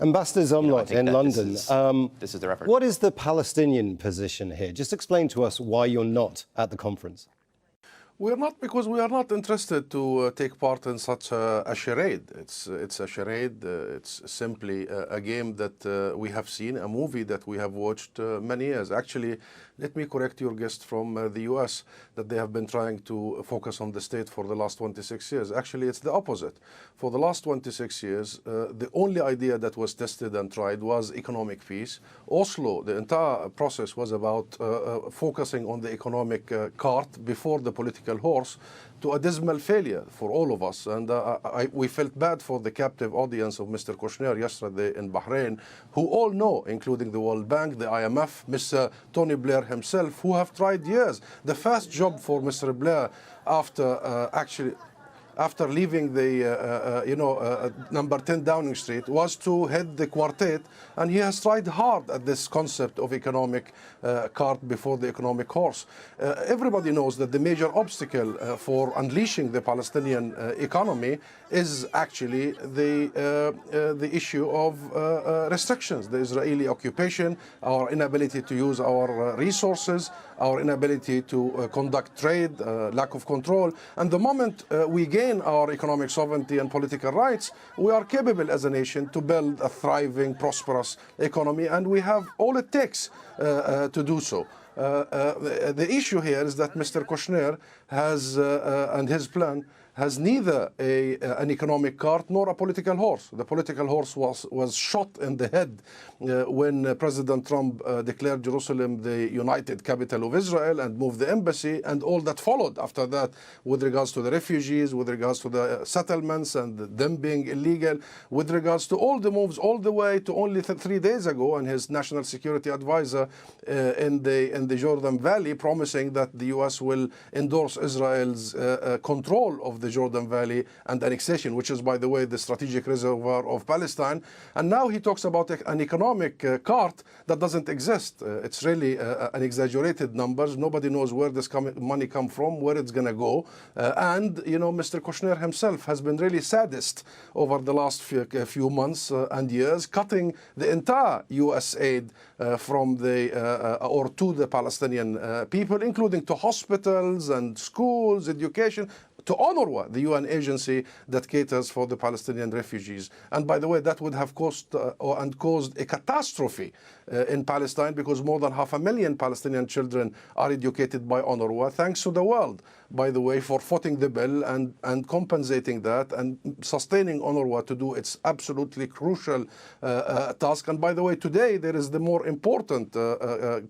Ambassador Zomlot in London, this is the reference. What is the Palestinian position here? Just explain to us why you're not at the conference. We're not, because we are not interested to take part in such a charade. It's a charade. It's simply a game that we have seen, a movie that we have watched many years. Actually, let me correct your guest from the US that they have been trying to focus on the state for the last 26 years. Actually, it's the opposite. For the last 26 years, the only idea that was tested and tried was economic peace. Oslo, the entire process was about focusing on the economic cart before the political horse, to a dismal failure for all of us. And we felt bad for the captive audience of Mr. Kushner yesterday in Bahrain, who all know, including the World Bank, the IMF, Mr. Tony Blair himself, who have tried years. The first job for Mr. Blair after leaving the number 10 Downing Street was to head the quartet, and he has tried hard at this concept of economic cart before the economic horse. Everybody knows that the major obstacle for unleashing the Palestinian economy is actually the issue of restrictions, the Israeli occupation, our inability to use our resources, our inability to conduct trade, lack of control. And the moment we gain our economic sovereignty and political rights, we are capable as a nation to build a thriving, prosperous economy, and we have all it takes to do so. The issue here is that Mr. Kushner has, and his plan, has neither an economic cart nor a political horse. The political horse was shot in the head when President Trump declared Jerusalem the united capital of Israel and moved the embassy, and all that followed after that with regards to the refugees, with regards to the settlements and them being illegal, with regards to all the moves all the way to only 3 days ago, and his national security advisor in the Jordan Valley promising that the US will endorse Israel's control of the Jordan Valley and annexation, which is, by the way, the strategic reservoir of Palestine. And now he talks about an economic cart that doesn't exist. It's really an exaggerated numbers. Nobody knows where this money come from, where it's going to go. And, you know, Mr. Kushner himself has been really saddest over the last few months and years, cutting the entire US aid from or to the Palestinian people, including to hospitals and schools, education, to UNRWA, the UN agency that caters for the Palestinian refugees. And by the way, that would have caused a catastrophe in Palestine, because more than 500,000 Palestinian children are educated by UNRWA, thanks to the world, by the way, for footing the bill and compensating that and sustaining UNRWA to do its absolutely crucial task. And by the way, today there is the more important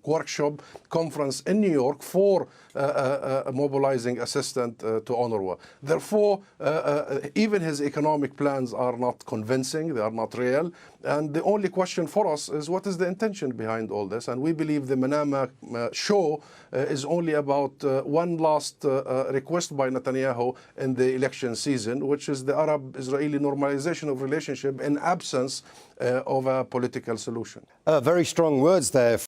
workshop conference in New York for mobilizing assistance to UNRWA. Therefore, even his economic plans are not convincing, they are not real. And the only question for us is, what is the intention behind all this? And we believe the Manama show is only about one last request by Netanyahu in the election season, which is the Arab-Israeli normalization of relationship in absence of a political solution. Very strong words there.